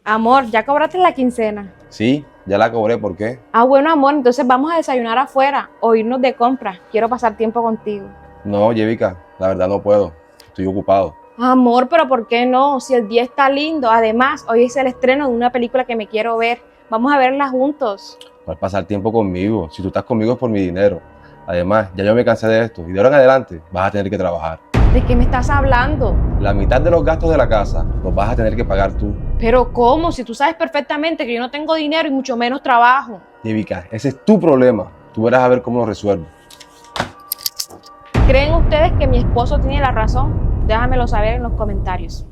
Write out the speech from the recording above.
Amor, ¿ya cobraste la quincena? Sí, ya la cobré, ¿por qué? Ah, bueno, amor, entonces vamos a desayunar afuera o irnos de compras. Quiero pasar tiempo contigo. No, Yevica, la verdad no puedo. Estoy ocupado. Amor, pero ¿por qué no? Si el día está lindo. Además, hoy es el estreno de una película que me quiero ver. Vamos a verla juntos. Vas a pasar tiempo conmigo. Si tú estás conmigo es por mi dinero. Además, ya yo me cansé de esto y de ahora en adelante vas a tener que trabajar. ¿De qué me estás hablando? La mitad de los gastos de la casa los vas a tener que pagar tú. Pero ¿cómo? Si tú sabes perfectamente que yo no tengo dinero y mucho menos trabajo. Yevica, ese es tu problema. Tú verás a ver cómo lo resuelvo. ¿Creen ustedes que mi esposo tiene la razón? Déjamelo saber en los comentarios.